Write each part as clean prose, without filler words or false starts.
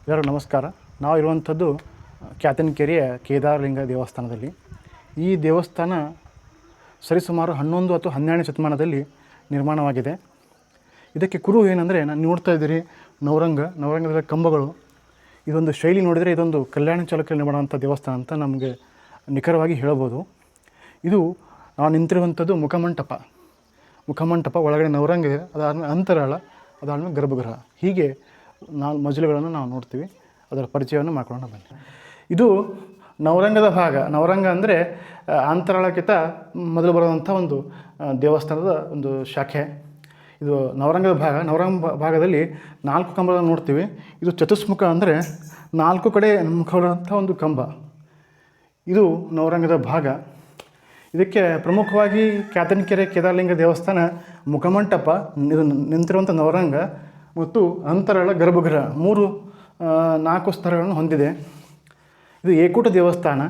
ಎಲ್ಲರಿಗೂ ನಮಸ್ಕಾರ. ನಾವು ಇರುವಂಥದ್ದು ಕ್ಯಾತನಕೆರೆಯ ಕೇದಾರಲಿಂಗ ದೇವಸ್ಥಾನದಲ್ಲಿ. ಈ ದೇವಸ್ಥಾನ ಸರಿಸುಮಾರು 11 ಅಥವಾ 12ನೇ ಶತಮಾನದಲ್ಲಿ ನಿರ್ಮಾಣವಾಗಿದೆ. ಇದಕ್ಕೆ ಕುರು ಏನಂದರೆ, ನಾನು ನೋಡ್ತಾ ಇದ್ದೀರಿ ನವರಂಗದ ಕಂಬಗಳು. ಇದೊಂದು ಶೈಲಿ ನೋಡಿದರೆ ಇದೊಂದು ಕಲ್ಯಾಣ ಚಾಲುಕ್ಯರು ನಿರ್ಮಾಣವಂಥ ದೇವಸ್ಥಾನ ಅಂತ ನಮಗೆ ನಿಖರವಾಗಿ ಹೇಳ್ಬೋದು. ಇದು ನಾವು ನಿಂತಿರುವಂಥದ್ದು ಮುಖಮಂಟಪ ಒಳಗಡೆ ನವರಂಗ ಇದೆ, ಅದಾದಮೇಲೆ ಅಂತರಾಳ, ಅದಾದಮೇಲೆ ಗರ್ಭಗೃಹ. ಹೀಗೆ ಮಜಲುಗಳನ್ನು ನಾವು ನೋಡ್ತೀವಿ. ಅದರ ಪರಿಚಯವನ್ನು ಮಾಡ್ಕೊಳ್ಳೋಣ ಬನ್ನಿ. ಇದು ನವರಂಗ ಅಂದರೆ ಅಂತರಾಳಕ್ಕಿಂತ ಮೊದಲು ಬರುವಂಥ ಒಂದು ದೇವಸ್ಥಾನದ ಒಂದು ಶಾಖೆ. ಇದು ನವರಂಗ ಭಾಗದಲ್ಲಿ 4 ಕಂಬಗಳನ್ನು ನೋಡ್ತೀವಿ. ಇದು ಚತುಷ್ಮುಖ ಅಂದರೆ 4 ಕಡೆ ಮುಖವುಳ್ಳಂಥ ಒಂದು ಕಂಬ. ಇದು ನವರಂಗದ ಭಾಗ. ಇದಕ್ಕೆ ಪ್ರಮುಖವಾಗಿ ಕ್ಯಾತನಕೆರೆ ಕೇದಾರಲಿಂಗ ದೇವಸ್ಥಾನ ಮುಖಮಂಟಪ, ಇದು ನಿಂತಿರುವಂಥ ನವರಂಗ ಮತ್ತು ಅಂತರಾಳ, ಗರ್ಭಗೃಹ 4 ಸ್ತರಗಳನ್ನು ಹೊಂದಿದೆ. ಇದು ಏಕೂಟ ದೇವಸ್ಥಾನ.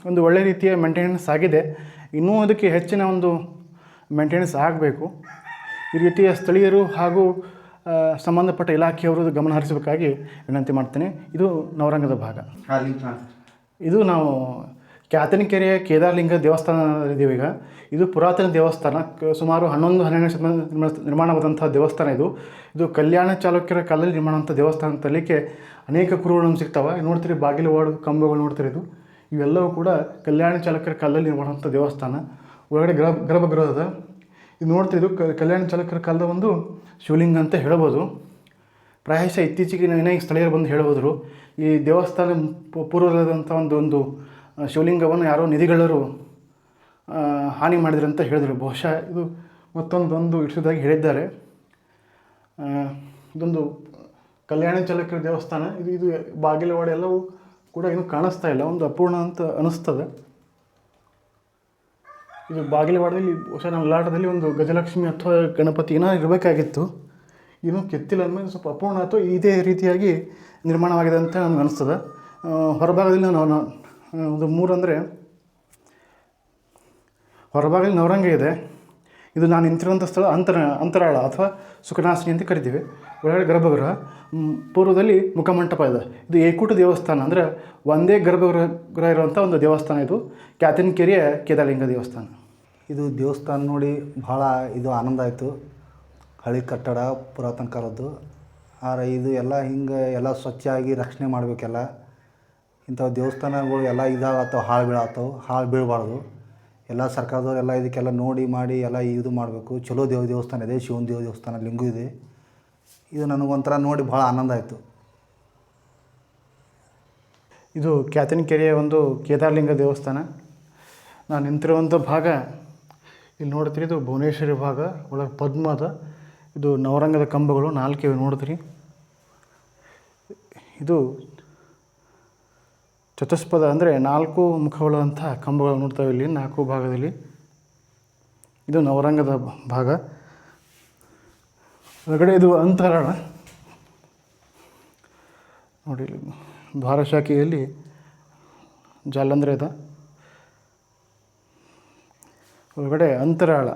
ಒಂದು ಒಳ್ಳೆಯ ರೀತಿಯ ಮೇಂಟೆನೆನ್ಸ್ ಆಗಿದೆ. ಇನ್ನೂ ಅದಕ್ಕೆ ಹೆಚ್ಚಿನ ಒಂದು ಮೇಂಟೆನೆನ್ಸ್ ಆಗಬೇಕು. ಈ ರೀತಿಯ ಸ್ಥಳೀಯರು ಹಾಗೂ ಸಂಬಂಧಪಟ್ಟ ಇಲಾಖೆಯವರು ಗಮನ ಹರಿಸಬೇಕಾಗಿ ವಿನಂತಿ ಮಾಡ್ತೇನೆ. ಇದು ನವರಂಗದ ಭಾಗ. ಇದು ನಾವು ಕ್ಯಾತನಕೆರೆಯ ಕೇದಾರಲಿಂಗ ದೇವಸ್ಥಾನದಲ್ಲಿದ್ದೀವಿ ಈಗ. ಇದು ಪುರಾತನ ದೇವಸ್ಥಾನ. ಸುಮಾರು 11-12ನೇ ಶತಮಾನ ನಿರ್ಮಾಣವಾದಂಥ ದೇವಸ್ಥಾನ. ಇದು ಕಲ್ಯಾಣ ಚಾಲುಕ್ಯರ ಕಾಲದಲ್ಲಿ ನಿರ್ಮಾಣವಂಥ ದೇವಸ್ಥಾನ ಅಂತ ಹೇಳಲಿಕ್ಕೆ ಅನೇಕ ಕುರುಗಳು ಸಿಗ್ತವೆ. ನೋಡ್ತೀರಿ, ಬಾಗಿಲು ವಾರ್ಡ್ ಕಂಬಗಳು ನೋಡ್ತೀರಿ. ಇವೆಲ್ಲವೂ ಕೂಡ ಕಲ್ಯಾಣ ಚಾಲುಕ್ಯರ ಕಾಲದಲ್ಲಿ ನಿರ್ಮಾಣವಂಥ ದೇವಸ್ಥಾನ. ಒಳಗಡೆ ಗರ್ಭಗೃಹದ ಇದು ನೋಡ್ತೀರಿ. ಇದು ಕಲ್ಯಾಣ ಚಾಲುಕ್ಯರ ಕಾಲದ ಒಂದು ಶಿವಲಿಂಗ ಅಂತ ಹೇಳ್ಬೋದು. ಪ್ರಾಯಶಃ ಇತ್ತೀಚೆಗೆ ಸ್ಥಳೀಯರು ಬಂದು ಹೇಳ್ಬೋದ್ರು, ಈ ದೇವಸ್ಥಾನ ಪೂರ್ವದಂಥ ಒಂದು ಶಿವಲಿಂಗವನ್ನು ಯಾರೋ ನಿಧಿಗಳರು ಹಾನಿ ಮಾಡಿದ್ರು ಅಂತ ಹೇಳಿದರು. ಬಹುಶಃ ಇದು ಮತ್ತೊಂದು ಇಡಿಸೋದಾಗಿ ಹೇಳಿದ್ದಾರೆ. ಇದೊಂದು ಕಲ್ಯಾಣ ಚಾಲುಕ್ಯರ ದೇವಸ್ಥಾನ. ಇದು ಬಾಗಿಲವಾಡ ಎಲ್ಲವೂ ಕೂಡ ಇನ್ನೂ ಕಾಣಿಸ್ತಾ ಇಲ್ಲ, ಒಂದು ಅಪೂರ್ಣ ಅಂತ ಅನ್ನಿಸ್ತದೆ. ಇದು ಬಾಗಿಲವಾಡದಲ್ಲಿ ಬಹುಶಃ ನಮ್ಮ ಲಾಟದಲ್ಲಿ ಒಂದು ಗಜಲಕ್ಷ್ಮಿ ಅಥವಾ ಗಣಪತಿ ಏನೋ ಇರಬೇಕಾಗಿತ್ತು. ಇನ್ನೂ ಕೆತ್ತಿಲ್ಲ ಅಂದಮೇಲೆ ಸ್ವಲ್ಪ ಅಪೂರ್ಣ ಅಥವಾ ಇದೇ ರೀತಿಯಾಗಿ ನಿರ್ಮಾಣವಾಗಿದೆ ಅಂತ ನಮ್ಗೆ ಅನಿಸ್ತದೆ. ಹೊರಭಾಗದಲ್ಲಿ ಒಂದು 3 ಅಂದರೆ ಹೊರಭಾಗದಲ್ಲಿ ನವರಂಗ ಇದೆ. ಇದು ನಾನು ನಿಂತಿರುವಂಥ ಸ್ಥಳ ಅಂತರಾಳ ಅಥವಾ ಸುಖನಾಸಿನಿ ಅಂತ ಕರಿತೀವಿ. ಒಳಗಡೆ ಗರ್ಭಗೃಹ, ಪೂರ್ವದಲ್ಲಿ ಮುಖಮಂಟಪ ಇದೆ. ಇದು ಏಕೂಟ ದೇವಸ್ಥಾನ ಅಂದರೆ ಒಂದೇ ಗರ್ಭಗೃಹ ಇರುವಂಥ ಒಂದು ದೇವಸ್ಥಾನ. ಇದು ಕ್ಯಾತನಕೆರೆಯ ಕೇದಾರಲಿಂಗ ದೇವಸ್ಥಾನ. ಇದು ದೇವಸ್ಥಾನ ನೋಡಿ ಭಾಳ ಆನಂದ ಆಯಿತು. ಹಳೆ ಕಟ್ಟಡ, ಪುರಾತನ ಕಾಲದ್ದು. ಆದರೆ ಇದು ಎಲ್ಲ ಸ್ವಚ್ಛಾಗಿ ರಕ್ಷಣೆ ಮಾಡಬೇಕೆಲ್ಲ. ಇಂಥ ದೇವಸ್ಥಾನಗಳು ಎಲ್ಲ ಇದಾಗತ್ತವೆ, ಹಾಳು ಬೀಳಬಾರ್ದು. ಎಲ್ಲ ಸರ್ಕಾರದವರೆಲ್ಲ ಇದಕ್ಕೆಲ್ಲ ನೋಡಿ ಮಾಡಿ ಎಲ್ಲ ಇದು ಮಾಡಬೇಕು. ಚಲೋ ದೇವಸ್ಥಾನ ಇದೆ, ಶಿವನ ದೇವಸ್ಥಾನ, ಲಿಂಗು ಇದೆ. ಇದು ನನಗೊಂಥರ ನೋಡಿ ಭಾಳ ಆನಂದ ಆಯಿತು. ಇದು ಕ್ಯಾತನಕೆರೆಯ ಒಂದು ಕೇದಾರಲಿಂಗ ದೇವಸ್ಥಾನ. ನಾನು ನಿಂತಿರುವಂಥ ಭಾಗ ಇಲ್ಲಿ ನೋಡ್ತೀರಿ. ಇದು ಭುವನೇಶ್ವರಿ ಭಾಗ, ಒಳಗೆ ಪದ್ಮದ. ಇದು ನವರಂಗದ ಕಂಬಗಳು 4 ಇವೆ ನೋಡ್ತೀರಿ. ಇದು ಚತುಷ್ಪದ ಅಂದರೆ 4 ಮುಖವುಳ್ಳಂಥ ಕಂಬಗಳು ನೋಡ್ತಾವೆ ಇಲ್ಲಿ 4 ಭಾಗದಲ್ಲಿ. ಇದು ನವರಂಗದ ಭಾಗ. ಹೊರಗಡೆ ಇದು ಅಂತರಾಳ ನೋಡಿ. ದ್ವಾರ ಶಾಖೆಯಲ್ಲಿ ಜಾಲಂಧ್ರ ಇದೆ. ಹೊರಗಡೆ ಅಂತರಾಳ.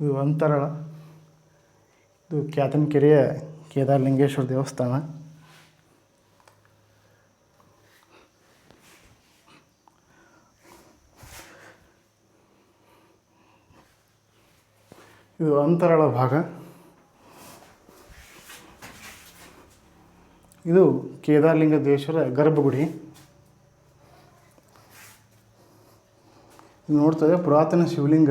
ಇದು ಅಂತರಾಳ. ಇದು ಕ್ಯಾತನಕೆರೆಯ ಕೇದಾರಲಿಂಗೇಶ್ವರ ದೇವಸ್ಥಾನ. ಇದು ಅಂತರಾಳ ಭಾಗ. ಇದು ಕೇದಾರಲಿಂಗೇಶ್ವರ ಗರ್ಭಗುಡಿ. ಇದು ನೋಡ್ತದೆ ಪುರಾತನ ಶಿವಲಿಂಗ.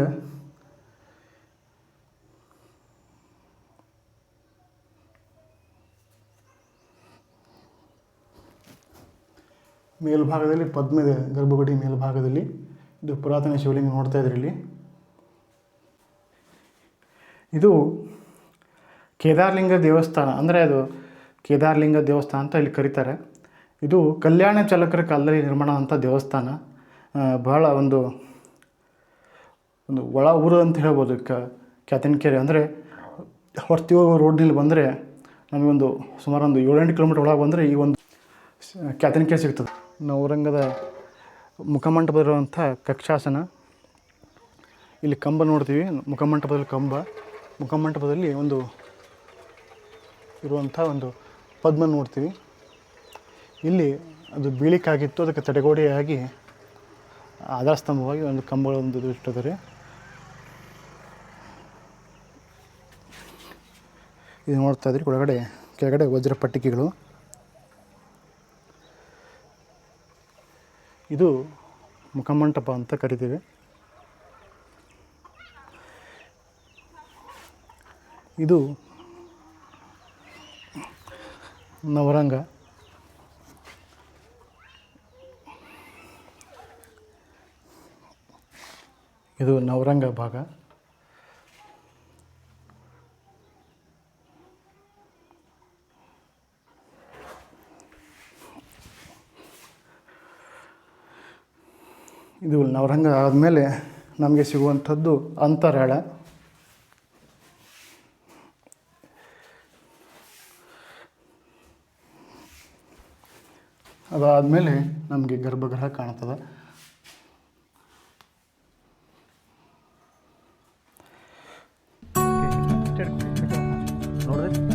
ಮೇಲ್ಭಾಗದಲ್ಲಿ ಪದ್ಮ ಇದೆ, ಗರ್ಭಗುಡಿ ಮೇಲ್ಭಾಗದಲ್ಲಿ. ಇದು ಪುರಾತನ ಶಿವಲಿಂಗ ನೋಡ್ತಾ ಇದ್ರಿ ಇಲ್ಲಿ. ಇದು ಕೇದಾರಲಿಂಗ ದೇವಸ್ಥಾನ ಅಂದರೆ ಅದು ಕೇದಾರಲಿಂಗ ದೇವಸ್ಥಾನ ಅಂತ ಇಲ್ಲಿ ಕರೀತಾರೆ. ಇದು ಕಲ್ಯಾಣ ಚಾಲುಕ್ಯರ ಕಾಲದಲ್ಲಿ ನಿರ್ಮಾಣವಾದಂಥ ದೇವಸ್ಥಾನ. ಬಹಳ ಒಂದು ಒಳ ಊರು ಅಂತ ಹೇಳ್ಬೋದು. ಕ್ಯಾತನಕೆರೆ ಅಂದರೆ ಹೊರ್ತಿ ಹೋಗೋ ರೋಡ್ನಲ್ಲಿ ಬಂದರೆ ನಮಗೊಂದು ಸುಮಾರು ಒಂದು 7-8 ಕಿಲೋಮೀಟ್ರ್ ಒಳಗೆ ಬಂದರೆ ಈ ಒಂದು ಕ್ಯಾತನಿಕೆ ಸಿಗ್ತದೆ. ನವರಂಗದ ಮುಖಮಂಟಪದಲ್ಲಿರುವಂಥ ಕಕ್ಷಾಸನ. ಇಲ್ಲಿ ಕಂಬ ನೋಡ್ತೀವಿ, ಮುಖಮಂಟಪದಲ್ಲಿ ಕಂಬ, ಮುಖಮಂಟಪದಲ್ಲಿ ಒಂದು ಇರುವಂಥ ಒಂದು ಪದ್ಮ ನೋಡ್ತೀವಿ. ಇಲ್ಲಿ ಅದು ಬೀಳಿಕಾಗಿತ್ತು, ಅದಕ್ಕೆ ತಡೆಗೋಡೆಯಾಗಿ ಆಧಾರಸ್ತಂಭವಾಗಿ ಒಂದು ಕಂಬಗಳೊಂದು ಇಟ್ಟಿದ್ದಾರೆ. ಇದು ನೋಡ್ತಾ ಇದ್ರಿ ಕೆಳಗಡೆ ವಜ್ರ ಪಟ್ಟಿಕೆಗಳು. ಇದು ಮುಖಮಂಟಪ ಅಂತ ಕರಿತೀವಿ. ಇದು ನವರಂಗ. ಇದು ನವರಂಗ ಭಾಗ. ಇದು ನವರಂಗ ಆದಮೇಲೆ ನಮಗೆ ಸಿಗುವಂಥದ್ದು ಅಂತರಾಳ. ಅದಾದಮೇಲೆ ನಮಗೆ ಗರ್ಭಗೃಹ ಕಾಣ್ತದೆ. ನೋಡಿದ್ರೆ